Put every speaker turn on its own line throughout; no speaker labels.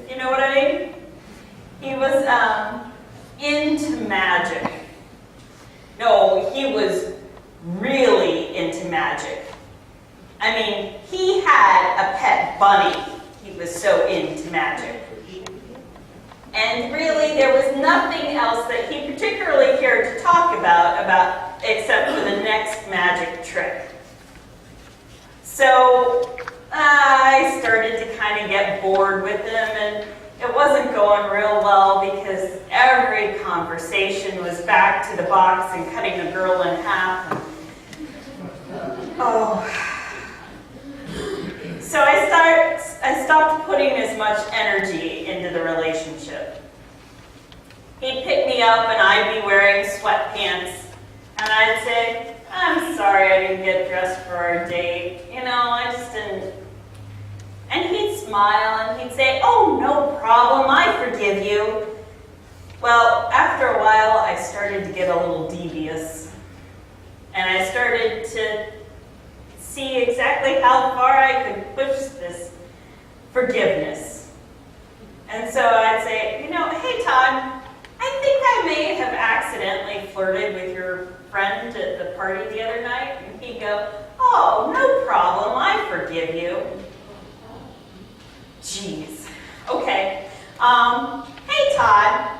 You know what I mean? He was into magic. No, he was really into magic. I mean, he had a pet bunny. He was so into magic. And really, there was nothing else that he particularly cared to talk about except for the next magic trick. So I started to kind of get bored with him, and it wasn't going real well because every conversation was back to the box and cutting a girl in half. So I stopped putting as much energy into the relationship. He'd pick me up and I'd be wearing sweatpants, and I'd say, "I'm sorry I didn't get dressed for our date. I just didn't." And he'd smile and he'd say, "Oh, no problem, I forgive you." Well, after a while, I started to get a little devious. And I started to see exactly how far I could push this forgiveness. And so I'd say, "Hey, Todd, I think I may have accidentally flirted with your friend at the party the other night." And he'd go, "Oh, no problem, I forgive you." Jeez. Okay. "Hey, Todd,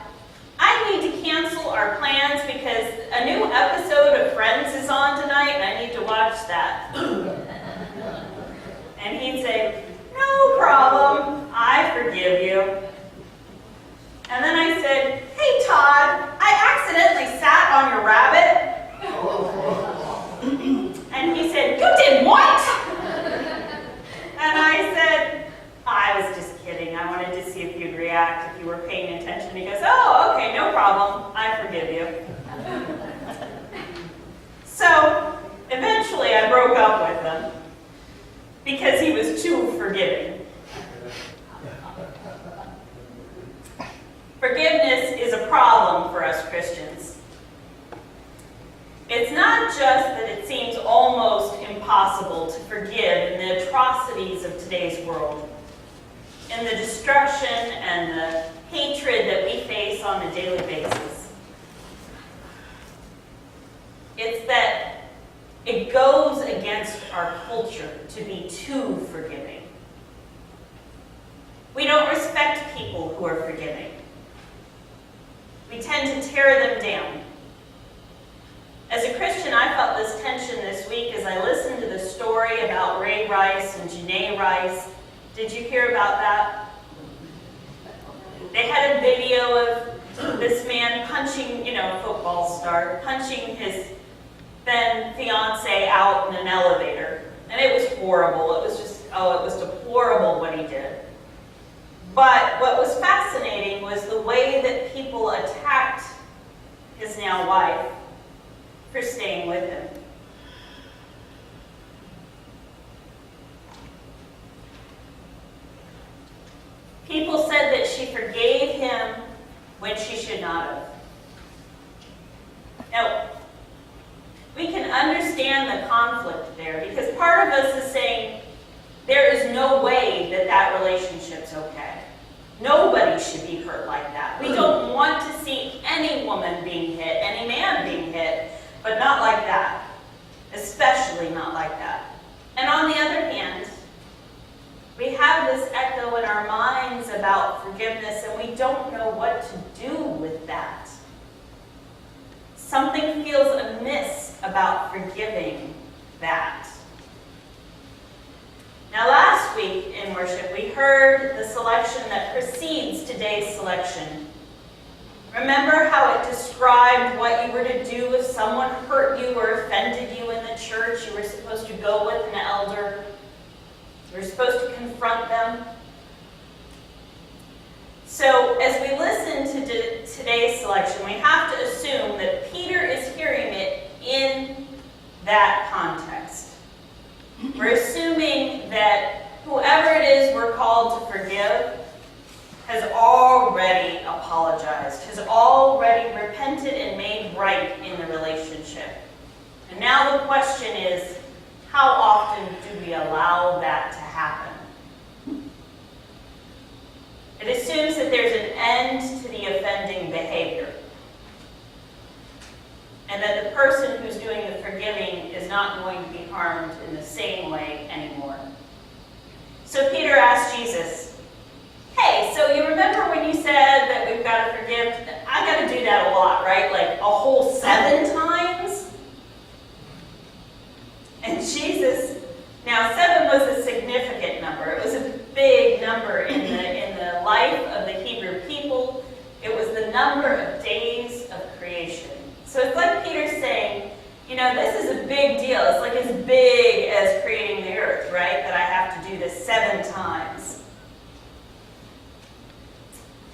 I need to cancel our plans because a new episode of Friends is on tonight and I need to watch that." And he'd say, "No problem, I forgive you." And then I said, "Hey, Todd, I accidentally sat on your rabbit." And he said, "You did what?" And I said, "I was just kidding. I wanted to see if you'd react, if you were paying attention." He goes, "Oh, okay, no problem. I forgive you." So eventually I broke up with him because he was too forgiving. Forgiveness is a problem for us Christians. It's not just that it seems almost impossible to forgive in the atrocities of today's world, in the destruction and the hatred that we face on a daily basis. It's that it goes against our culture to be too forgiving. We don't respect people who are forgiving. We tend to tear them down. As a Christian, I felt this tension this week as I listened to the story about Ray Rice and Janae Rice. Did you hear about that? They had a video of this man punching, a football star, punching his then fiance out in an elevator. And it was horrible. It was deplorable what he did. But what was fascinating was the way that people attacked his now wife for staying with him. People said that she forgave him when she should not have. Now, we can understand the conflict there because part of us is saying there is no way that that relationship's okay. Nobody should be hurt like that. We don't want to see any woman being hit, any man being hit, but not like that. Especially not like that. And on the other hand, we have this echo in our minds about forgiveness, and we don't know what to do with that. Something feels amiss about forgiving that. Now, last week in worship, we heard the selection that precedes today's selection. Remember how it described what you were to do if someone hurt you or offended you in the church? You were supposed to go with an elder. You were supposed to confront them. So, as we listen to today's selection, we have to assume that Peter is hearing it in that context. We're assuming that whoever it is we're called to forgive has already apologized, has already repented and made right in the relationship. And now the question is, how often do we allow that to happen? It assumes that there's an end to the offending behavior, and that the person who's doing the forgiving is not going to be harmed in the same way anymore. So Peter asked Jesus, hey, so you remember when you said that we've got to forgive? I got to do that a lot, right? Like a whole 7 times? And Jesus, now 7 was a significant number. It was a big number in the life of the Hebrew people. It was the number of days of creation. So it's like Peter's saying, you know, this is a big deal. It's like as big as creating the earth, right? That I have to do this 7 times.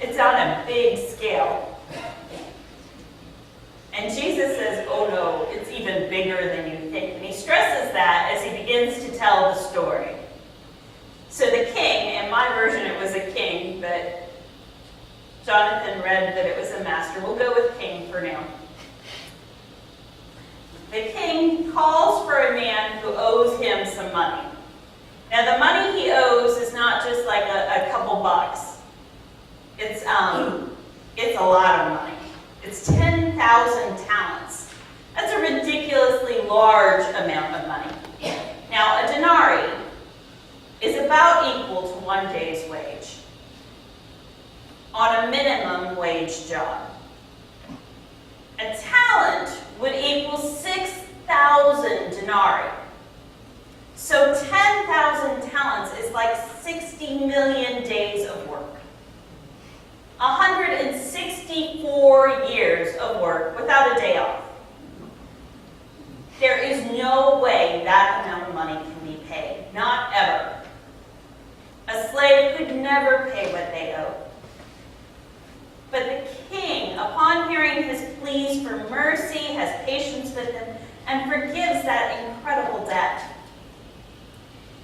It's on a big scale. And Jesus says, oh no, it's even bigger than you think. And he stresses that as he begins to tell the story. So the king, in my version it was a king, but Jonathan read that it was a master. We'll go with king for now. The king calls for a man who owes him some money. Now the money he owes is not just like a couple bucks. It's a lot of money. It's 10,000 talents. That's a ridiculously large amount of money. Now a denarii is about equal to 1 day's wage on a minimum wage job. A talent would equal 6,000 denarii. So 10,000 talents is like 60 million days of work. 164 years of work without a day off. There is no way that amount of money can be paid. Not ever. A slave could never pay what they owe. But the king, upon hearing his pleas for mercy, has patience with him and forgives that incredible debt.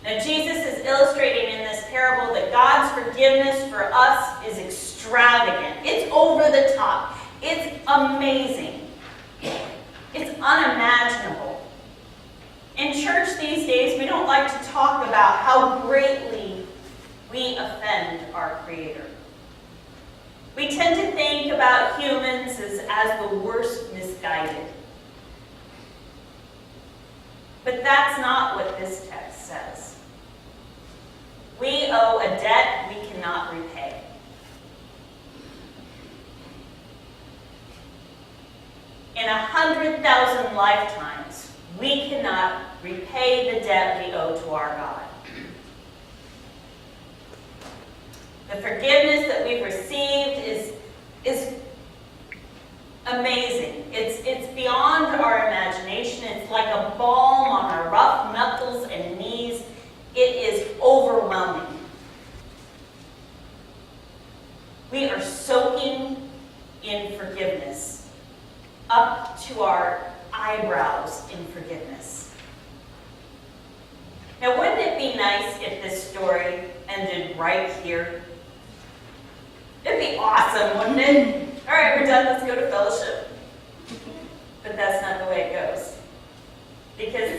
Now, Jesus is illustrating in this parable that God's forgiveness for us is extravagant. It's over the top. It's amazing. It's unimaginable. In church these days, we don't like to talk about how greatly we offend our Creator. We tend to think about humans as the worst misguided. But that's not what this text says. We owe a debt we cannot repay. In 100,000 lifetimes, we cannot repay the debt we owe to our God. The forgiveness that we've received is amazing. It's beyond our imagination. It's like a balm on our rough knuckles and knees. It is overwhelming. We are soaking in forgiveness, up to our eyebrows in forgiveness. Now, wouldn't it be nice if this story ended right here? It'd be awesome, wouldn't it? All right, we're done. Let's go to fellowship. But that's not the way it goes. Because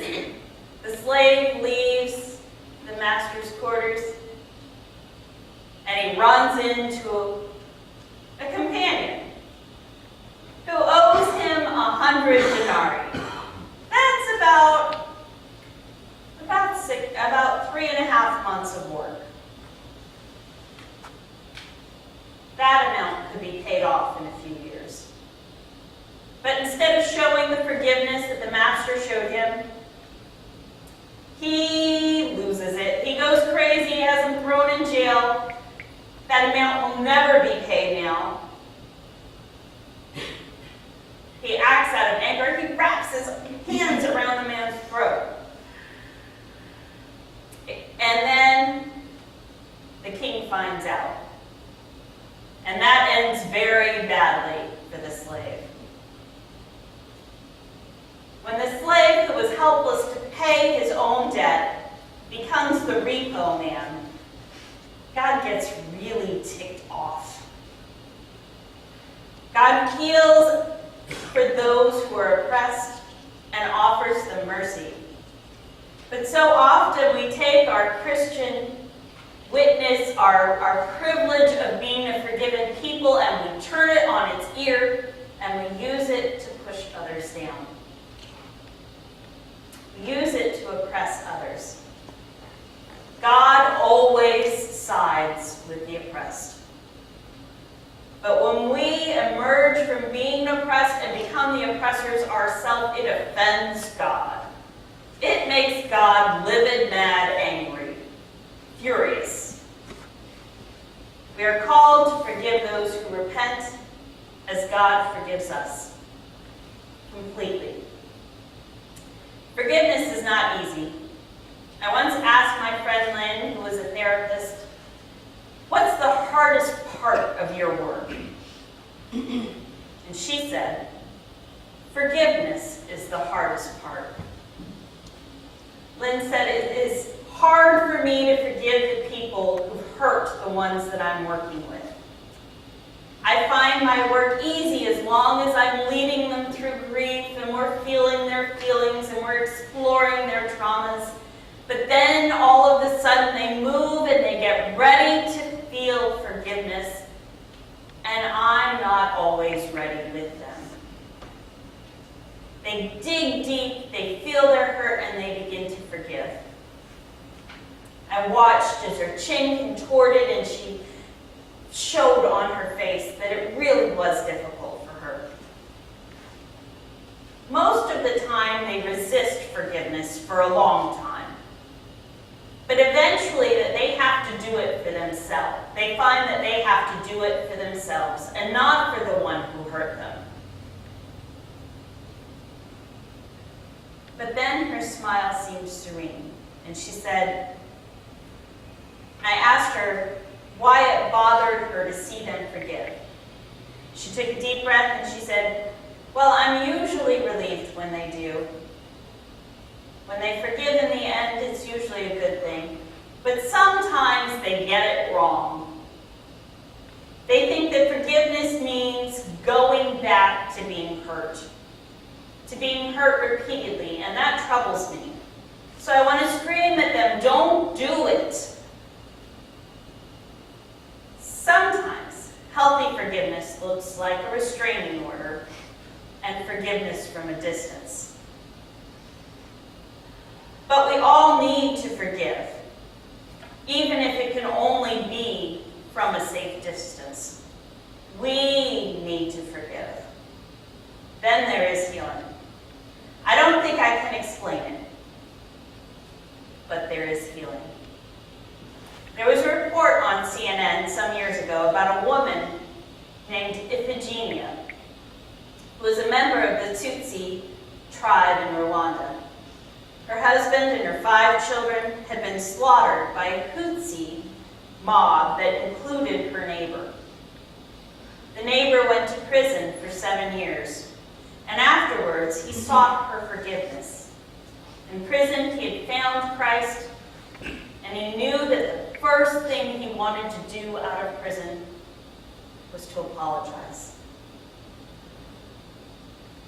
the slave leaves the master's quarters and he runs into a companion who owes him 100 denarii. That's about 3.5 months of work. That amount could be paid off in a few years. But instead of showing the forgiveness that the master showed him, he loses it. He goes crazy, has him thrown in jail. That amount will never be paid now. He acts out of anger. He wraps his hands around the man's throat. And then the king finds out. And that ends very badly for the slave. When the slave who was helpless to pay his own debt becomes the repo man, God gets really ticked off. God heals for those who are oppressed and offers them mercy. But so often we take our Christian witness, our privilege of oppress others. God always sides with the oppressed. But when we emerge from being oppressed and become the oppressors ourselves, it offends God. It makes God livid, mad, angry, furious. We are called to forgive those who repent as God forgives us completely. Forgiveness is not easy. I once asked my friend Lynn, who was a therapist, what's the hardest part of your work? And she said, forgiveness is the hardest part. Lynn said, it is hard for me to forgive the people who hurt the ones that I'm working with. I find my work easy as long as I'm leading them through grief and we're feeling their feelings and we're exploring their traumas. But then all of a sudden they move and they get ready to feel forgiveness, and I'm not always ready with them. They dig deep, they feel their hurt, and they begin to forgive. I watched as her chin contorted and she showed on her face that it really was difficult for her. Most of the time they resist forgiveness for a long time. But eventually that they have to do it for themselves. They find that they have to do it for themselves and not for the one who hurt them. But then her smile seemed serene, and she said, I asked her why it bothered her to see them forgive. She took a deep breath and she said, well, I'm usually relieved when they do. When they forgive in the end, it's usually a good thing. But sometimes they get it wrong. They think that forgiveness means going back to being hurt repeatedly, and that troubles me. So I want to scream at them, don't do it. Sometimes healthy forgiveness looks like a restraining order and forgiveness from a distance. But we all need to forgive, even if it can only be from a safe distance. We need to forgive. Then there is healing. I don't think I can explain it, but there is healing. There was a report on CNN some years ago about a woman named Iphigenia, who was a member of the Tutsi tribe in Rwanda. Her husband and her 5 children had been slaughtered by a Tutsi mob that included her neighbor. The neighbor went to prison for 7 years, and afterwards he sought her forgiveness. In prison, he had found Christ, and he knew that the first thing he wanted to do out of prison was to apologize.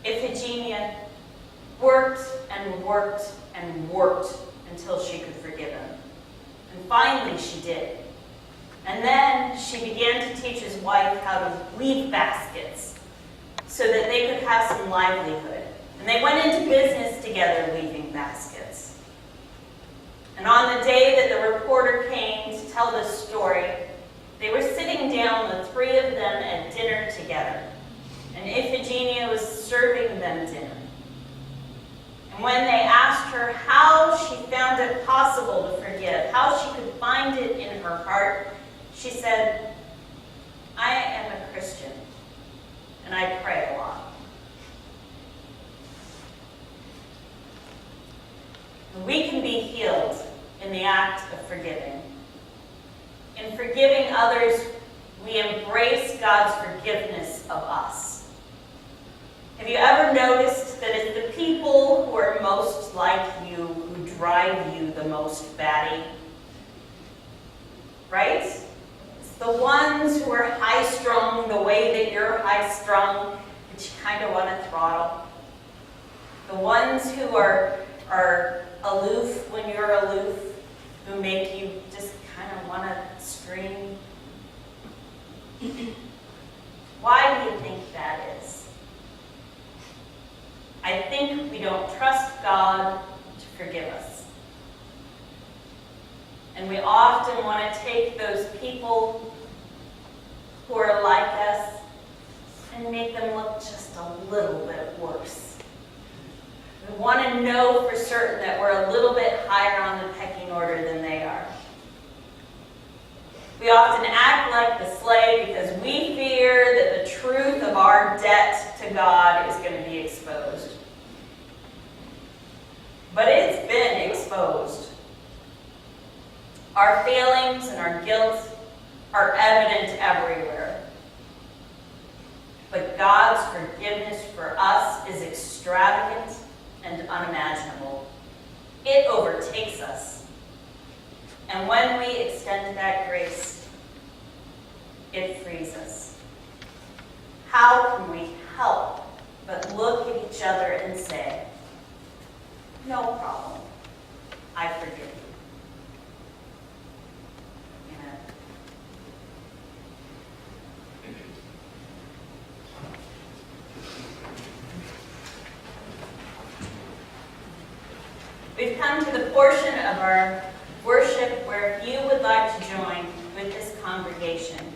Iphigenia worked and worked and worked until she could forgive him. And finally she did. And then she began to teach his wife how to weave baskets so that they could have some livelihood. And they went into business together weaving baskets. And on the day that the reporter came to tell this story, they were sitting down, the 3 of them, at dinner together. And Iphigenia was serving them dinner. And when they asked her how she found it possible to forgive, how she could find it in her heart, she said, I am a Christian, and I pray a lot. We can be healed in the act of forgiving. In forgiving others, we embrace God's forgiveness of us. Have you ever noticed that it's the people who are most like you who drive you the most batty? Right? It's the ones who are high-strung the way that you're high-strung, that you kind of want to throttle. The ones who are aloof when you're aloof, who make you just kind of want to scream. Why do you think that is? I think we don't trust God to forgive us. And we often want to take those people who are like us and make them look just a little bit worse. We want to know for certain that we're a little bit higher on the pecking order than they are. We often act like the slave because we fear that the truth of our debt to God is going to be exposed. But it's been exposed. Our failings and our guilt are evident everywhere. But God's forgiveness for us is extravagant and unimaginable. It overtakes us. And when we extend that grace, it frees us. How can we help but look at each other and say, no problem, I forgive you. Amen. We've come to the portion of our worship where if you would like to join with this congregation,